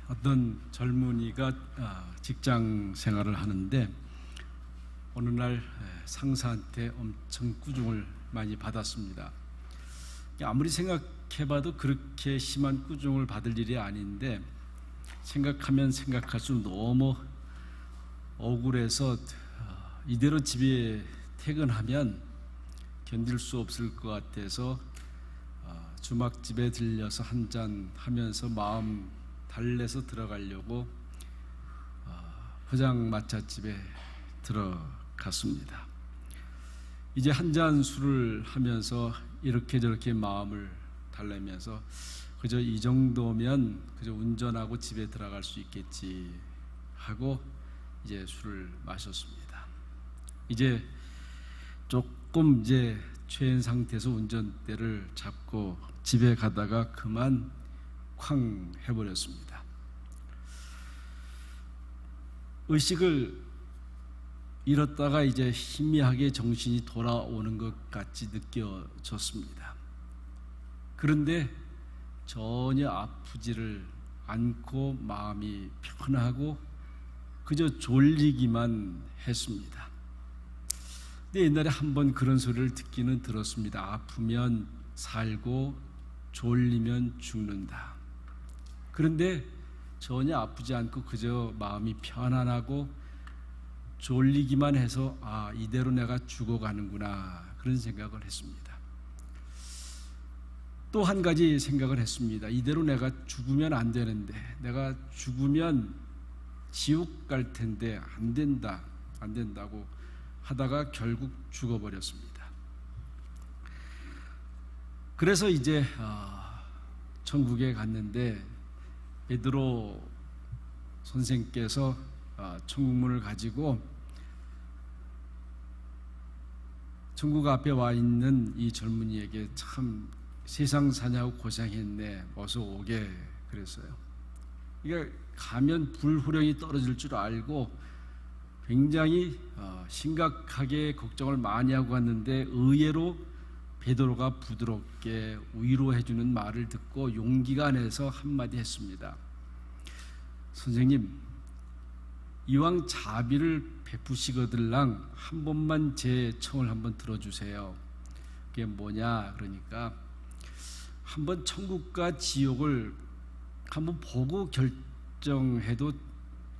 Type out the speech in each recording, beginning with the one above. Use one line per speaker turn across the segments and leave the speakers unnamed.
어떤 젊은이가 직장 생활을 하는데 어느 날 상사한테 엄청 꾸중을 많이 받았습니다. 아무리 생각해봐도 그렇게 심한 꾸중을 받을 일이 아닌데 생각하면 생각할수록 너무 억울해서 이대로 집에 퇴근하면 견딜 수 없을 것 같아서 주막집에 들려서 한잔 하면서 마음 달래서 들어가려고 포장마차집에 들어갔습니다. 이제 한 잔 술을 하면서 이렇게 저렇게 마음을 달래면서 그저 이 정도면 그저 운전하고 집에 들어갈 수 있겠지 하고 이제 술을 마셨습니다. 이제 조금 이제 취한 상태에서 운전대를 잡고 집에 가다가 그만 쾅 해버렸습니다. 의식을 잃었다가 이제 희미하게 정신이 돌아오는 것 같이 느껴졌습니다. 그런데 전혀 아프지를 않고 마음이 편하고 그저 졸리기만 했습니다. 근데 옛날에 한번 그런 소리를 듣기는 들었습니다. 아프면 살고 졸리면 죽는다. 그런데 전혀 아프지 않고 그저 마음이 편안하고 졸리기만 해서 이대로 내가 죽어가는구나 그런 생각을 했습니다. 또 한 가지 생각을 했습니다. 이대로 내가 죽으면 안 되는데 내가 죽으면 지옥 갈 텐데 안 된다고 하다가 결국 죽어버렸습니다. 그래서 이제 천국에 갔는데 베드로 선생께서 천국문을 가지고 천국 앞에 와 있는 이 젊은이에게 참 세상 사냐고 고생했네 어서 오게 그랬어요. 그러니까 가면 불후령이 떨어질 줄 알고 굉장히 심각하게 걱정을 많이 하고 갔는데 의외로 베드로가 부드럽게 위로해주는 말을 듣고 용기가 나서 한마디 했습니다. 선생님, 이왕 자비를 베푸시거들랑 한 번만 제 청을 한번 들어주세요. 그게 뭐냐 그러니까 한번 천국과 지옥을 한번 보고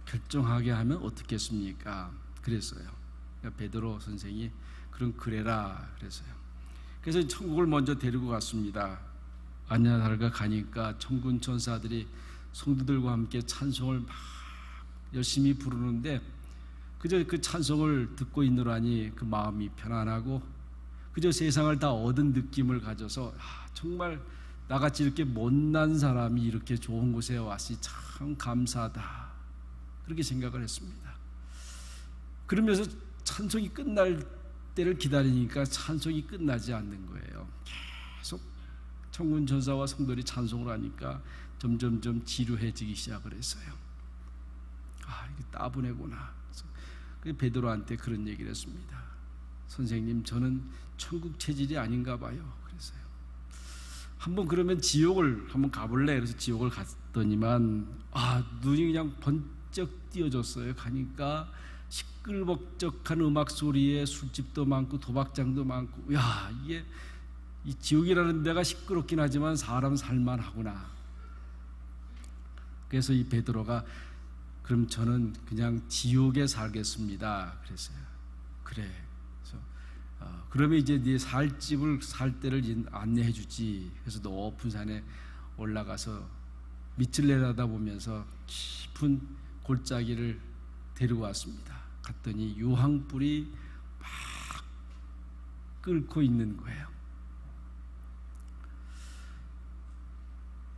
결정하게 하면 어떻겠습니까? 그랬어요. 그러니까 베드로 선생이 그럼 그래라 그랬어요. 그래서 천국을 먼저 데리고 갔습니다. 안야살가 가니까 천군 천사들이 성도들과 함께 찬송을 막 열심히 부르는데 그저 그 찬송을 듣고 있노라니 그 마음이 편안하고 그저 세상을 다 얻은 느낌을 가져서 정말 나같이 이렇게 못난 사람이 이렇게 좋은 곳에 왔으니 참 감사하다 그렇게 생각을 했습니다. 그러면서 찬송이 끝날 때를 기다리니까 찬송이 끝나지 않는 거예요. 계속 천군 천사와 성도들이 찬송을 하니까 점점점 지루해지기 시작을 했어요. 이게 따분해구나. 그래서 베드로한테 그런 얘기를 했습니다. 선생님, 저는 천국 체질이 아닌가 봐요. 그랬어요. 한번 그러면 지옥을 한번 가볼래? 그래서 지옥을 갔더니만 눈이 그냥 번쩍 띄어졌어요. 가니까 시끌벅적한 음악 소리에 술집도 많고 도박장도 많고 이게 이 지옥이라는 데가 시끄럽긴 하지만 사람 살만하구나. 그래서 이 베드로가 그럼 저는 그냥 지옥에 살겠습니다. 그랬어요. 그래. 그래서 그러면 이제 네 살 집을 살 때를 안내해 주지. 그래서 높은 산에 올라가서 밑을 내려다보면서 깊은 골짜기를 데리고 왔습니다. 갔더니 유황불이 막 끓고 있는 거예요.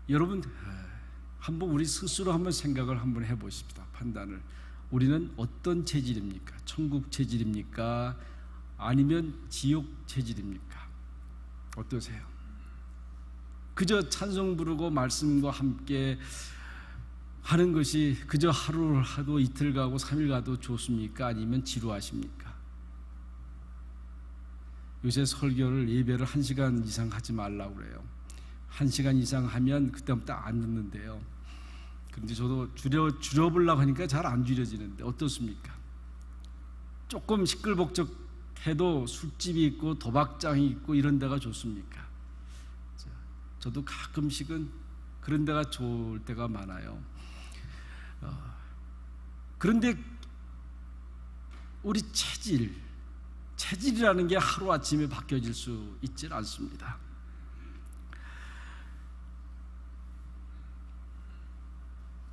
여러분 한번 우리 스스로 한번 생각을 한번 해보십시다. 판단을. 우리는 어떤 체질입니까? 천국 체질입니까? 아니면 지옥 체질입니까? 어떠세요? 그저 찬송 부르고 말씀과 함께 하는 것이 그저 하루 하도 이틀 가고 3일 가도 좋습니까? 아니면 지루하십니까? 요새 설교를 예배를 1시간 이상 하지 말라고 그래요. 1시간 이상 하면 그때부터 안 듣는데요. 근데 저도 줄여보려고 하니까 잘 안 줄여지는데 어떻습니까? 조금 시끌벅적해도 술집이 있고 도박장이 있고 이런 데가 좋습니까? 저도 가끔씩은 그런 데가 좋을 때가 많아요. 그런데 우리 체질이라는 게 하루아침에 바뀌어질 수 있지 않습니다.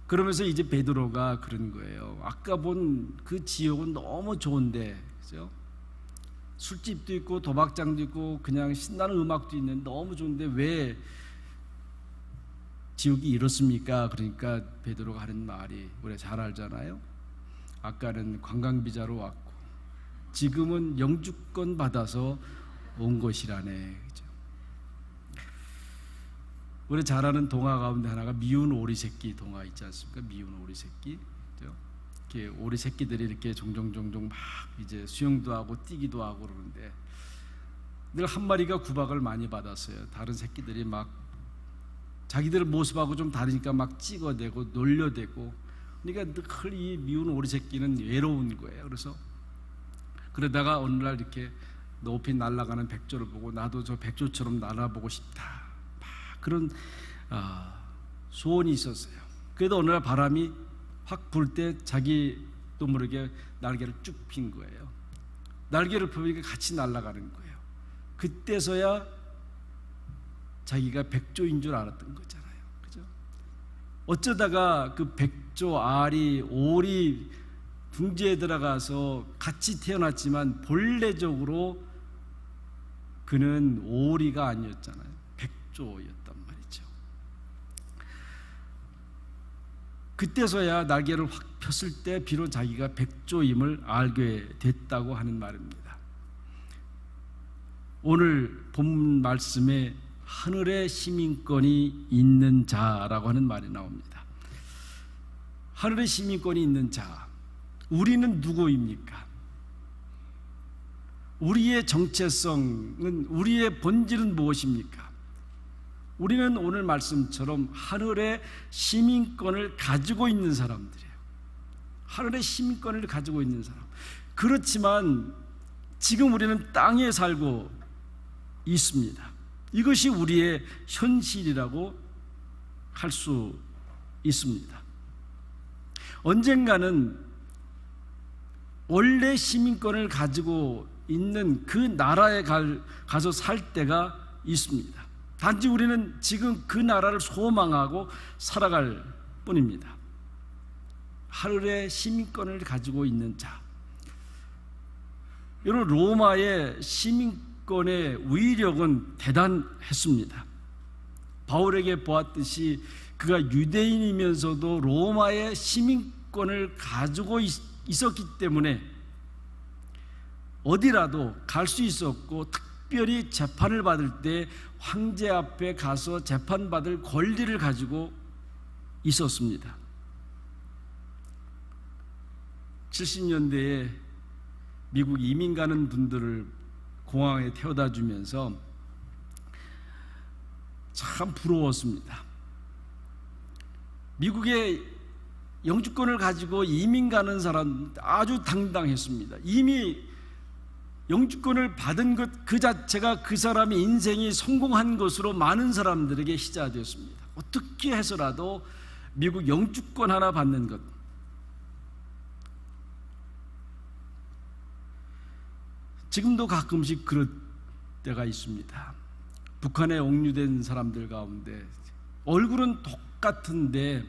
그러면서 이제 베드로가 그런 거예요. 아까 본 그 지옥은 너무 좋은데, 그죠? 술집도 있고 도박장도 있고 그냥 신나는 음악도 있는데 너무 좋은데 왜 지옥이 이렇습니까? 그러니까 베드로가 하는 말이 우리가 잘 알잖아요. 아까는 관광비자로 왔고 지금은 영주권 받아서 온 것이라네. 그죠? 우리 잘 아는 동화 가운데 하나가 미운 오리 새끼 동화 있지 않습니까? 미운 오리 새끼. 그죠? 이렇게 오리 새끼들이 이렇게 종종 막 이제 수영도 하고 뛰기도 하고 그러는데 늘 한 마리가 구박을 많이 받았어요. 다른 새끼들이 막 자기들 모습하고 좀 다르니까 막 찍어대고 놀려대고, 그러니까 늘 이 미운 오리 새끼는 외로운 거예요. 그래서 그러다가 어느 날 이렇게 높이 날아가는 백조를 보고 나도 저 백조처럼 날아보고 싶다, 막 그런 소원이 있었어요. 그래도 어느 날 바람이 확 불 때 자기도 모르게 날개를 쭉 핀 거예요. 날개를 펴니까 같이 날아가는 거예요. 그때서야 자기가 백조인 줄 알았던 거잖아요. 그죠? 어쩌다가 그 백조, 아리, 오리 둥지에 들어가서 같이 태어났지만 본래적으로 그는 오리가 아니었잖아요. 백조였단 말이죠. 그때서야 날개를 확 폈을 때 비로소 자기가 백조임을 알게 됐다고 하는 말입니다. 오늘 본 말씀에 하늘의 시민권이 있는 자라고 하는 말이 나옵니다. 하늘의 시민권이 있는 자, 우리는 누구입니까? 우리의 정체성은, 우리의 본질은 무엇입니까? 우리는 오늘 말씀처럼 하늘의 시민권을 가지고 있는 사람들이에요. 하늘의 시민권을 가지고 있는 사람. 그렇지만 지금 우리는 땅에 살고 있습니다. 이것이 우리의 현실이라고 할 수 있습니다. 언젠가는 원래 시민권을 가지고 있는 그 나라에 가서 살 때가 있습니다. 단지 우리는 지금 그 나라를 소망하고 살아갈 뿐입니다. 하늘의 시민권을 가지고 있는 자. 여러분, 로마의 시민권의 위력은 대단했습니다. 바울에게 보았듯이 그가 유대인이면서도 로마의 시민권을 가지고 있었기 때문에 어디라도 갈 수 있었고, 특별히 재판을 받을 때 황제 앞에 가서 재판받을 권리를 가지고 있었습니다. 70년대에 미국 이민 가는 분들을 공항에 태워다 주면서 참 부러웠습니다. 미국에 영주권을 가지고 이민 가는 사람 아주 당당했습니다. 이미 영주권을 받은 것 그 자체가 그 사람의 인생이 성공한 것으로 많은 사람들에게 시작되었습니다. 어떻게 해서라도 미국 영주권 하나 받는 것. 지금도 가끔씩 그럴 때가 있습니다. 북한에 옥류된 사람들 가운데 얼굴은 똑같은데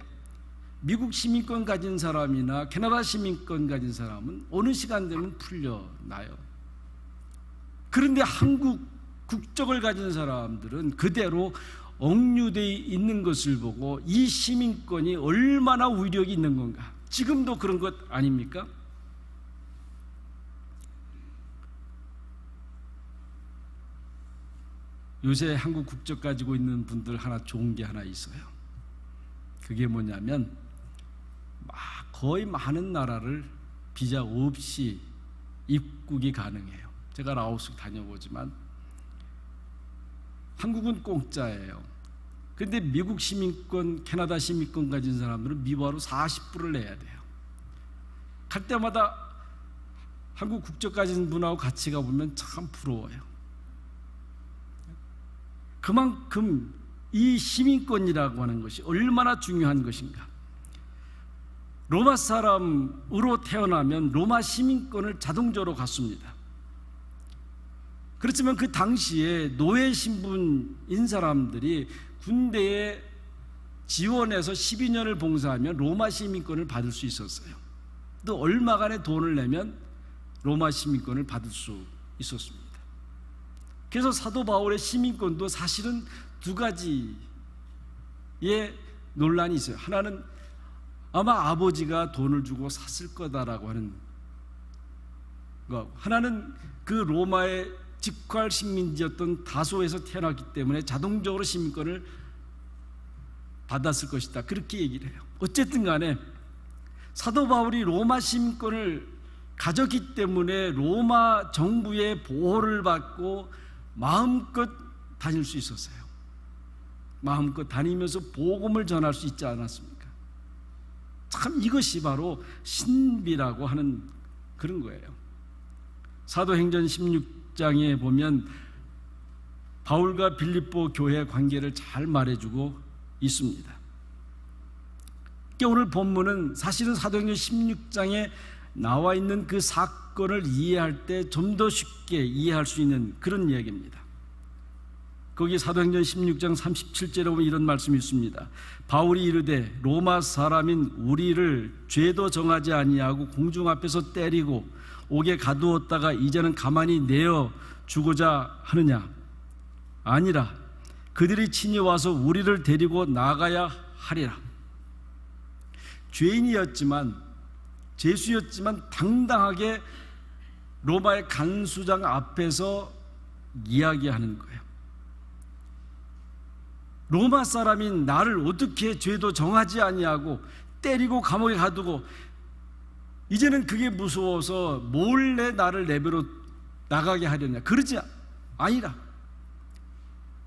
미국 시민권 가진 사람이나 캐나다 시민권 가진 사람은 어느 시간 되면 풀려나요. 그런데 한국 국적을 가진 사람들은 그대로 옥류되어 있는 것을 보고 이 시민권이 얼마나 위력이 있는 건가. 지금도 그런 것 아닙니까? 요새 한국 국적 가지고 있는 분들 하나 좋은 게 하나 있어요. 그게 뭐냐면 거의 많은 나라를 비자 없이 입국이 가능해요. 제가 라오스 다녀보지만 한국은 공짜예요. 그런데 미국 시민권, 캐나다 시민권 가진 사람들은 미화로 40불을 내야 돼요. 갈 때마다 한국 국적 가진 분하고 같이 가보면 참 부러워요. 그만큼 이 시민권이라고 하는 것이 얼마나 중요한 것인가. 로마 사람으로 태어나면 로마 시민권을 자동적으로 갖습니다. 그렇지만 그 당시에 노예 신분인 사람들이 군대에 지원해서 12년을 봉사하면 로마 시민권을 받을 수 있었어요. 또 얼마간의 돈을 내면 로마 시민권을 받을 수 있었습니다. 그래서 사도 바울의 시민권도 사실은 두 가지의 논란이 있어요. 하나는 아마 아버지가 돈을 주고 샀을 거다라고 하는 거, 하나는 그 로마의 직활 식민지였던 다소에서 태어났기 때문에 자동적으로 시민권을 받았을 것이다, 그렇게 얘기를 해요. 어쨌든 간에 사도 바울이 로마 시민권을 가졌기 때문에 로마 정부의 보호를 받고 마음껏 다닐 수 있었어요. 마음껏 다니면서 복음을 전할 수 있지 않았습니까? 참 이것이 바로 신비라고 하는 그런 거예요. 사도행전 16장에 보면 바울과 빌립보 교회 관계를 잘 말해주고 있습니다. 오늘 본문은 사실은 사도행전 16장에 나와 있는 그 사건을 이해할 때 좀 더 쉽게 이해할 수 있는 그런 이야기입니다. 거기 사도행전 16장 37절에 보면 이런 말씀이 있습니다. 바울이 이르되 로마 사람인 우리를 죄도 정하지 아니하고 공중 앞에서 때리고 옥에 가두었다가 이제는 가만히 내어 주고자 하느냐? 아니라 그들이 친히 와서 우리를 데리고 나가야 하리라. 죄인이었지만, 죄수였지만 당당하게 로마의 간수장 앞에서 이야기하는 거예요. 로마 사람인 나를 어떻게 죄도 정하지 아니하고 때리고 감옥에 가두고 이제는 그게 무서워서 몰래 나를 내버려 나가게 하려냐? 그러지 아니라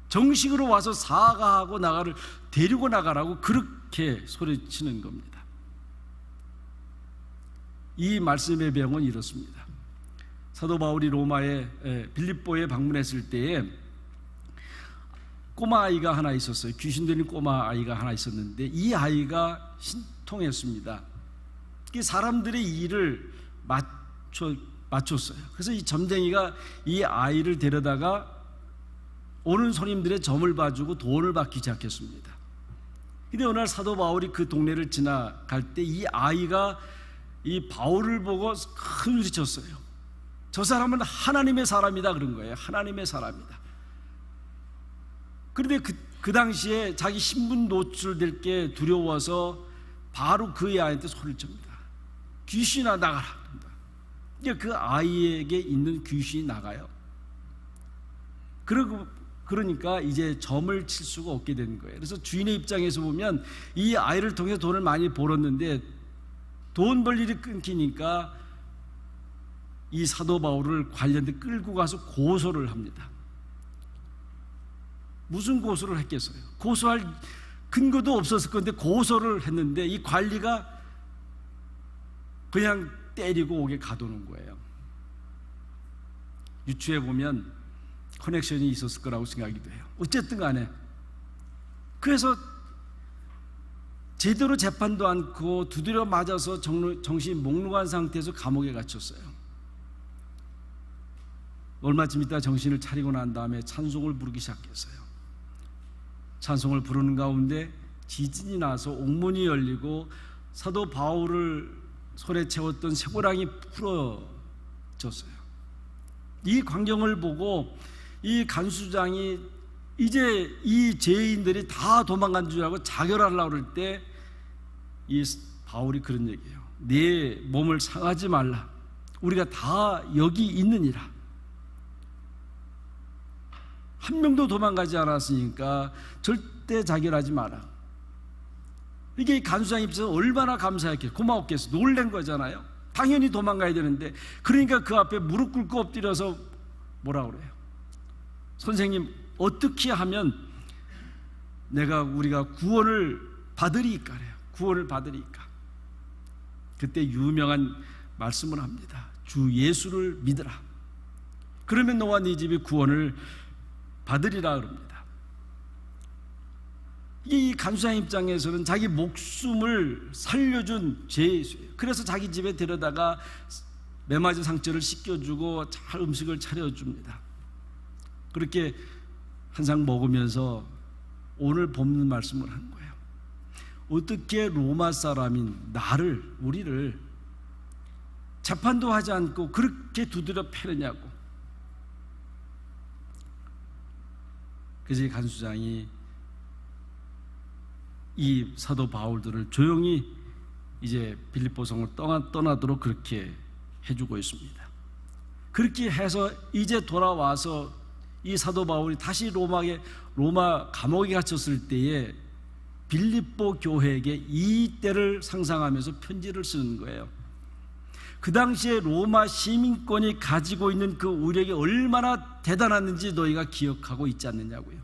정식으로 와서 사과하고 나를 데리고 나가라고 그렇게 소리치는 겁니다. 이 말씀의 배경은 이렇습니다. 사도 바울이 로마의 빌립보에 방문했을 때에 꼬마 아이가 하나 있었어요. 귀신 들린 꼬마 아이가 하나 있었는데 이 아이가 신통했습니다. 사람들의 일을 맞췄어요. 그래서 이 점쟁이가 이 아이를 데려다가 오는 손님들의 점을 봐주고 돈을 받기 시작했습니다. 근데 어느 날 사도 바울이 그 동네를 지나갈 때 이 아이가 이 바울을 보고 큰 소리 쳤어요. 저 사람은 하나님의 사람이다 그런 거예요. 하나님의 사람이다. 그런데 그 당시에 자기 신분 노출될 게 두려워서 바로 그 아이한테 소리를 칩니다. 귀신아 나가라. 그러니까 그 아이에게 있는 귀신이 나가요. 그러니까 이제 점을 칠 수가 없게 된 거예요. 그래서 주인의 입장에서 보면 이 아이를 통해서 돈을 많이 벌었는데 돈 벌 일이 끊기니까 이 사도 바울을 관련돼 끌고 가서 고소를 합니다. 무슨 고소를 했겠어요? 고소할 근거도 없었을 건데 고소를 했는데 이 관리가 그냥 때리고 옥에 가두는 거예요. 유추해 보면 커넥션이 있었을 거라고 생각이 돼요. 어쨌든 간에 그래서 제대로 재판도 않고 두드려 맞아서 정신이 몽롱한 상태에서 감옥에 갇혔어요. 얼마쯤 있다 정신을 차리고 난 다음에 찬송을 부르기 시작했어요. 찬송을 부르는 가운데 지진이 나서 옥문이 열리고 사도 바울을 손에 채웠던 쇠고랑이 풀어졌어요. 이 광경을 보고 이 간수장이 이제 이 죄인들이 다 도망간 줄 알고 자결하려고 그럴 때 이 바울이 그런 얘기예요. 내 몸을 상하지 말라. 우리가 다 여기 있느니라. 한 명도 도망가지 않았으니까 절대 자결하지 마라. 이게 간수장 입장에서 얼마나 감사했겠어요. 고마웠겠어요. 놀란 거잖아요. 당연히 도망가야 되는데 그러니까 그 앞에 무릎 꿇고 엎드려서 뭐라 그래요? 선생님 어떻게 하면 우리가 구원을 받으리까래요. 구원을 받으리까. 그때 유명한 말씀을 합니다. 주 예수를 믿으라. 그러면 너와 네 집이 구원을 받으리라 그럽니다. 이 간수장 입장에서는 자기 목숨을 살려준 죄수예요. 그래서 자기 집에 데려다가 매맞은 상처를 씻겨주고 잘 음식을 차려줍니다. 그렇게 한 상 먹으면서 오늘 본문 말씀을 한 거예요. 어떻게 로마 사람인 우리를 재판도 하지 않고 그렇게 두드려 패느냐고. 그래서 이 간수장이 이 사도 바울들을 조용히 이제 빌립보 성을 떠나도록 그렇게 해주고 있습니다. 그렇게 해서 이제 돌아와서 이 사도 바울이 다시 로마 감옥에 갇혔을 때에 빌립보 교회에게 이 때를 상상하면서 편지를 쓰는 거예요. 그 당시에 로마 시민권이 가지고 있는 그 우력이 얼마나 대단했는지 너희가 기억하고 있지 않느냐고요.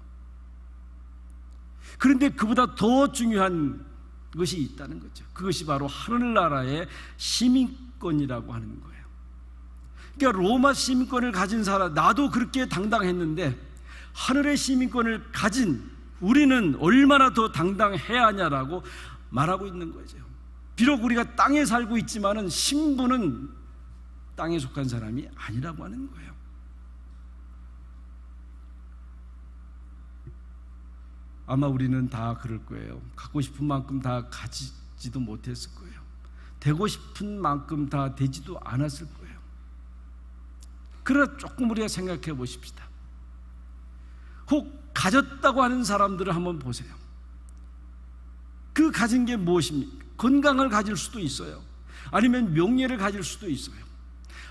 그런데 그보다 더 중요한 것이 있다는 거죠. 그것이 바로 하늘나라의 시민권이라고 하는 거예요. 그러니까 로마 시민권을 가진 사람, 나도 그렇게 당당했는데 하늘의 시민권을 가진 우리는 얼마나 더 당당해야 하냐라고 말하고 있는 거죠. 비록 우리가 땅에 살고 있지만은 신분은 땅에 속한 사람이 아니라고 하는 거예요. 아마 우리는 다 그럴 거예요. 갖고 싶은 만큼 다 가지지도 못했을 거예요. 되고 싶은 만큼 다 되지도 않았을 거예요. 그러나 조금 우리가 생각해 보십시다. 혹 가졌다고 하는 사람들을 한번 보세요. 그 가진 게 무엇입니까? 건강을 가질 수도 있어요. 아니면 명예를 가질 수도 있어요.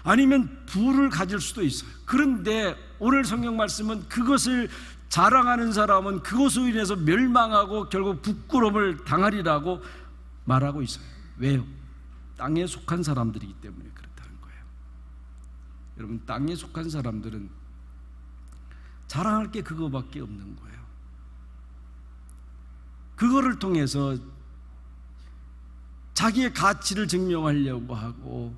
아니면 부를 가질 수도 있어요. 그런데 오늘 성경 말씀은 그것을 자랑하는 사람은 그것으로 인해서 멸망하고 결국 부끄러움을 당하리라고 말하고 있어요. 왜요? 땅에 속한 사람들이기 때문에 그렇다는 거예요. 여러분, 땅에 속한 사람들은 자랑할 게 그거밖에 없는 거예요. 그거를 통해서 자기의 가치를 증명하려고 하고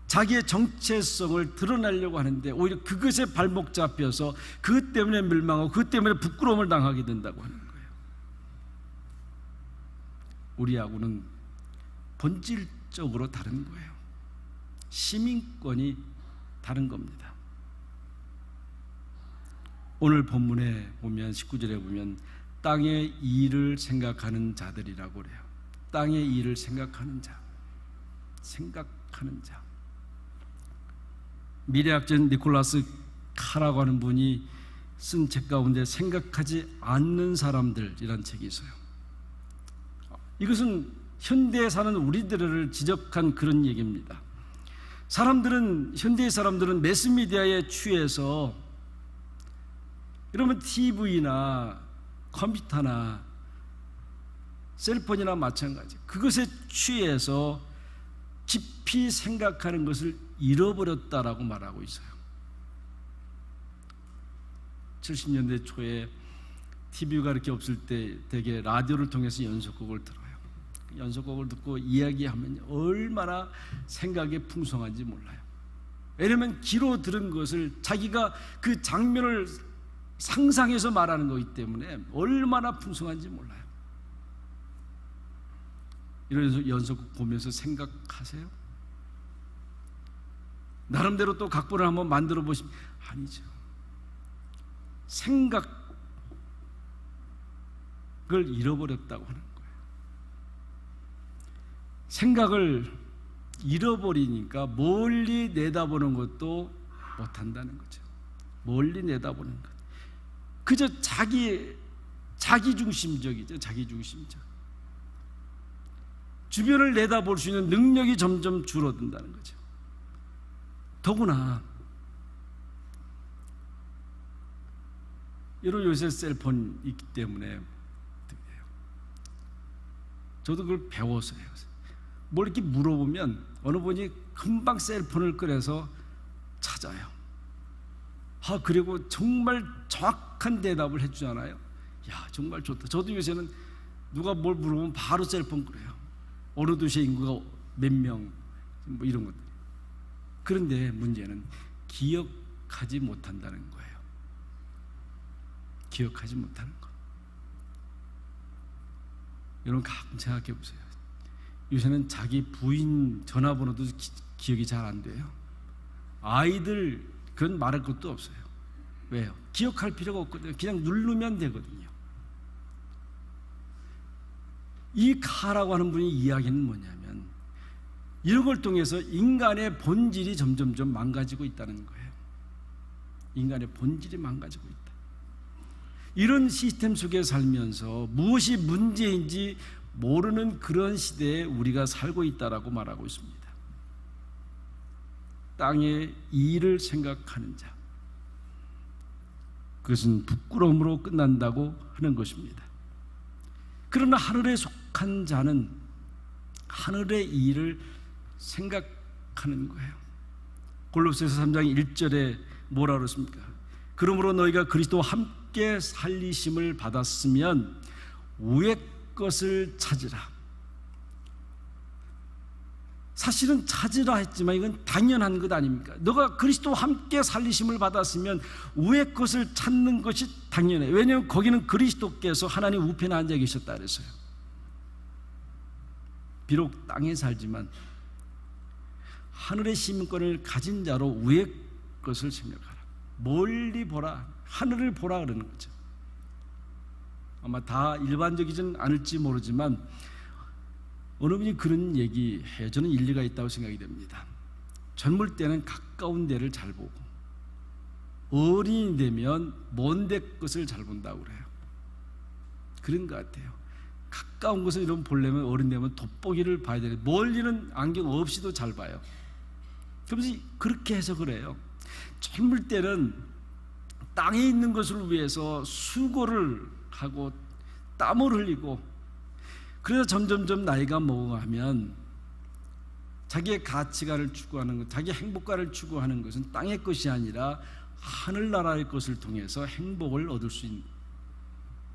자기의 정체성을 드러내려고 하는데 오히려 그것에 발목 잡혀서 그것 때문에 멸망하고 그것 때문에 부끄러움을 당하게 된다고 하는 거예요. 우리하고는 본질적으로 다른 거예요. 시민권이 다른 겁니다. 오늘 본문에 보면 19절에 보면 땅의 일을 생각하는 자들이라고 그래요. 땅의 일을 생각하는 자. 미래학자 니콜라스 카라고 하는 분이 쓴 책 가운데 생각하지 않는 사람들이라는 책이 있어요. 이것은 현대에 사는 우리들을 지적한 그런 얘기입니다. 현대의 사람들은 매스미디어에 취해서 이러면 TV나 컴퓨터나 셀폰이나 마찬가지 그것에 취해서 깊이 생각하는 것을 잃어버렸다라고 말하고 있어요. 70년대 초에 TV가 이렇게 없을 때 대개 라디오를 통해서 연속곡을 들어요. 연속곡을 듣고 이야기하면 얼마나 생각이 풍성한지 몰라요. 왜냐하면 귀로 들은 것을 자기가 그 장면을 상상해서 말하는 거기 때문에 얼마나 풍성한지 몰라요. 이런 연속곡 보면서 생각하세요? 나름대로 또 각본을 한번 만들어 보시면 아니죠. 생각을 잃어버렸다고 하는 거예요. 생각을 잃어버리니까 멀리 내다보는 것도 못한다는 거죠. 멀리 내다보는 것. 그저 자기중심적이죠. 자기중심적. 주변을 내다볼 수 있는 능력이 점점 줄어든다는 거죠. 더구나 여러 요새 셀폰 있기 때문에 저도 그걸 배웠어요. 뭘 이렇게 물어보면 어느 분이 금방 셀폰을 꺼내서 찾아요. 그리고 정말 정확한 대답을 해주잖아요. 야, 정말 좋다. 저도 요새는 누가 뭘 물어보면 바로 셀폰 그래요. 어느 도시의 인구가 몇 명, 뭐 이런 것들. 그런데 문제는 기억하지 못한다는 거예요. 기억하지 못하는 거. 여러분 가끔 생각해 보세요. 요새는 자기 부인 전화번호도 기억이 잘 안 돼요. 아이들 그건 말할 것도 없어요. 왜요? 기억할 필요가 없거든요. 그냥 누르면 되거든요. 이 카라고 하는 분이 이야기는 뭐냐면 이런 걸 통해서 인간의 본질이 점점점 망가지고 있다는 거예요. 인간의 본질이 망가지고 있다. 이런 시스템 속에 살면서 무엇이 문제인지 모르는 그런 시대에 우리가 살고 있다라고 말하고 있습니다. 땅의 이익을 생각하는 자, 그것은 부끄러움으로 끝난다고 하는 것입니다. 그러나 하늘에 속한 자는 하늘의 일을 생각하는 거예요. 골로새서 3장 1절에 뭐라 그랬습니까? 그러므로 너희가 그리스도와 함께 살리심을 받았으면 위의 것을 찾으라. 사실은 찾으라 했지만 이건 당연한 것 아닙니까? 너가 그리스도와 함께 살리심을 받았으면 위의 것을 찾는 것이 당연해. 왜냐하면 거기는 그리스도께서 하나님 우편에 앉아 계셨다 그랬어요. 비록 땅에 살지만 하늘의 시민권을 가진 자로 위의 것을 생각하라. 멀리 보라, 하늘을 보라 그러는 거죠. 아마 다 일반적이진 않을지 모르지만 어느 분이 그런 얘기해요. 저는 일리가 있다고 생각이 됩니다. 젊을 때는 가까운 데를 잘 보고 어린이 되면 먼 데 것을 잘 본다고 그래요. 그런 것 같아요. 가까운 것을 이런 보려면 어린 되면 돋보기를 봐야 되는데 멀리는 안경 없이도 잘 봐요. 그러면서 그렇게 해서 그래요. 젊을 때는 땅에 있는 것을 위해서 수고를 하고 땀을 흘리고, 그래서 점점점 나이가 먹어가면 자기의 가치관을 추구하는 것, 자기의 행복감을 추구하는 것은 땅의 것이 아니라 하늘나라의 것을 통해서 행복을 얻을 수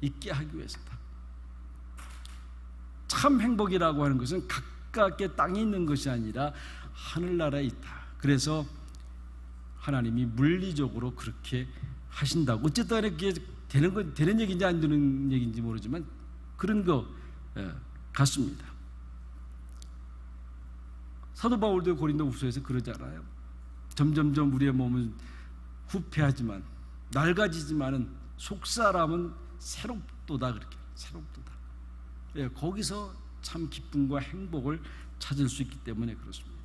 있게 하기 위해서다. 참 행복이라고 하는 것은 가깝게 땅에 있는 것이 아니라 하늘나라에 있다. 그래서 하나님이 물리적으로 그렇게 하신다고. 어쨌든 이렇게 되는 얘기인지 안 되는 얘기인지 모르지만 그런 거 같습니다. 사도 바울도 고린도후서에서 그러잖아요. 점점점 우리의 몸은 후패하지만 낡아지지만은 속사람은 새롭도다. 그렇게 새롭도다. 거기서 참 기쁨과 행복을 찾을 수 있기 때문에 그렇습니다.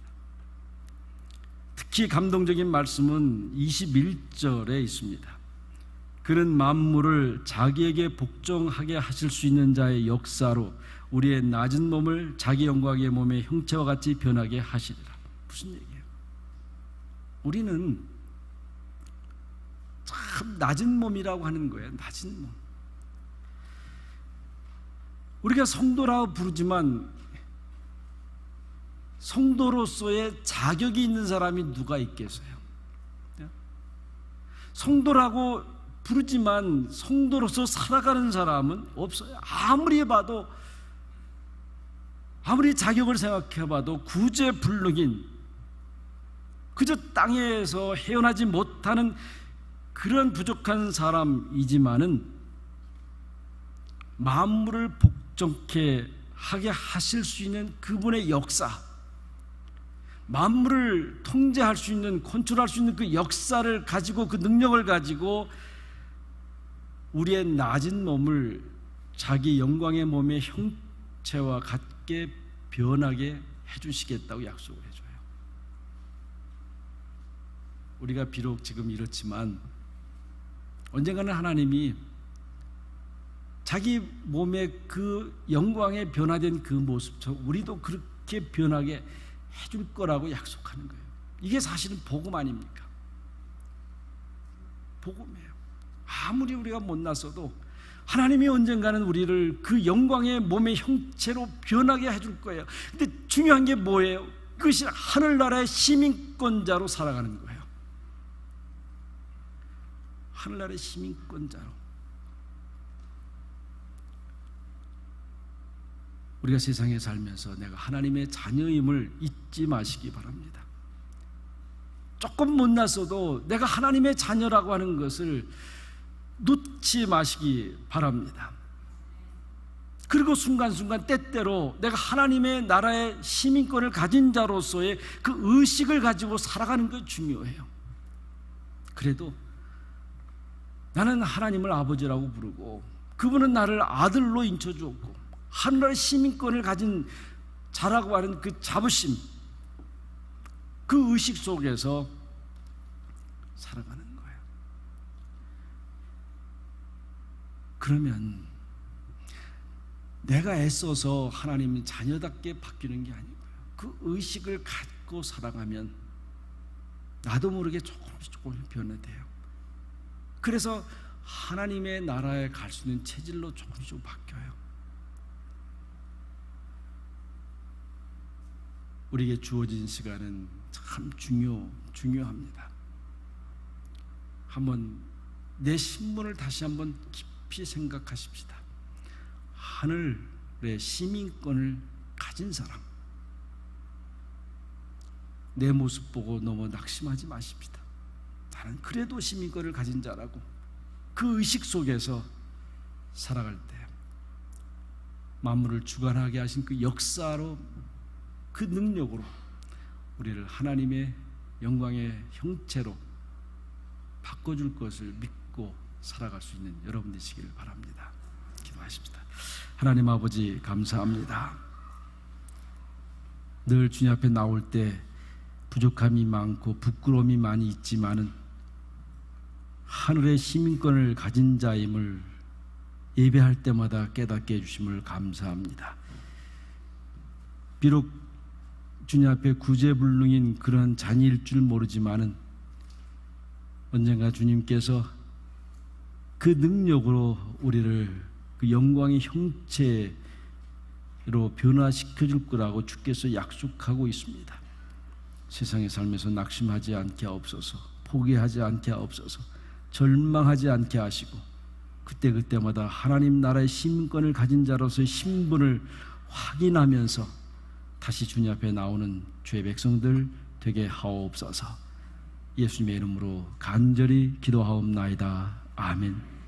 특히 감동적인 말씀은 21절에 있습니다. 그는 만물을 자기에게 복종하게 하실 수 있는 자의 역사로 우리의 낮은 몸을 자기 영광의 몸의 형체와 같이 변하게 하시리라. 무슨 얘기예요? 우리는 참 낮은 몸이라고 하는 거예요. 낮은 몸. 우리가 성도라고 부르지만 성도로서의 자격이 있는 사람이 누가 있겠어요? 성도라고 부르지만 성도로서 살아가는 사람은 없어요. 아무리 봐도, 아무리 자격을 생각해봐도 구제불능인, 그저 땅에서 헤어나지 못하는 그런 부족한 사람이지만은 만물을 복종케 하게 하실 수 있는 그분의 역사, 만물을 통제할 수 있는, 컨트롤할 수 있는 그 역사를 가지고, 그 능력을 가지고 우리의 낮은 몸을 자기 영광의 몸의 형체와 같게 변하게 해주시겠다고 약속을 해줘요. 우리가 비록 지금 이렇지만 언젠가는 하나님이 자기 몸의 그 영광에 변화된 그 모습처럼 우리도 그렇게 변하게 해줄 거라고 약속하는 거예요. 이게 사실은 복음 아닙니까? 복음이에요. 아무리 우리가 못났어도 하나님이 언젠가는 우리를 그 영광의 몸의 형체로 변하게 해줄 거예요. 근데 중요한 게 뭐예요? 그것이 하늘나라의 시민권자로 살아가는 거예요. 하늘나라의 시민권자로. 우리가 세상에 살면서 내가 하나님의 자녀임을 잊지 마시기 바랍니다. 조금 못났어도 내가 하나님의 자녀라고 하는 것을 놓지 마시기 바랍니다. 그리고 순간순간 때때로 내가 하나님의 나라의 시민권을 가진 자로서의 그 의식을 가지고 살아가는 게 중요해요. 그래도 나는 하나님을 아버지라고 부르고 그분은 나를 아들로 인쳐주었고 하늘의 시민권을 가진 자라고 하는 그 자부심, 그 의식 속에서 살아가는 거예요. 그러면 내가 애써서 하나님의 자녀답게 바뀌는 게 아니고요, 그 의식을 갖고 살아가면 나도 모르게 조금씩 변화돼요. 그래서 하나님의 나라에 갈 수 있는 체질로 조금씩 바뀌어요. 우리에게 주어진 시간은 참 중요합니다. 한번 내 신분을 다시 한번 깊이 생각하십시다. 하늘의 시민권을 가진 사람, 내 모습 보고 너무 낙심하지 마십시다. 나는 그래도 시민권을 가진 자라고 그 의식 속에서 살아갈 때 만물을 주관하게 하신 그 역사로, 그 능력으로 우리를 하나님의 영광의 형체로 바꿔줄 것을 믿고 살아갈 수 있는 여러분 되시기를 바랍니다. 기도하십시다. 하나님 아버지, 감사합니다. 늘 주님 앞에 나올 때 부족함이 많고 부끄러움이 많이 있지만은 하늘의 시민권을 가진 자임을 예배할 때마다 깨닫게 해주심을 감사합니다. 비록 주님 앞에 구제불능인 그런 자녀일 줄 모르지만은 언젠가 주님께서 그 능력으로 우리를 그 영광의 형체로 변화시켜 줄 거라고 주께서 약속하고 있습니다. 세상의 삶에서 낙심하지 않게 하옵소서, 포기하지 않게 하옵소서, 절망하지 않게 하시고 그때마다 하나님 나라의 시민권을 가진 자로서의 신분을 확인하면서 다시 주님 앞에 나오는 주의 백성들 되게 하옵소서. 예수님의 이름으로 간절히 기도하옵나이다. 아멘.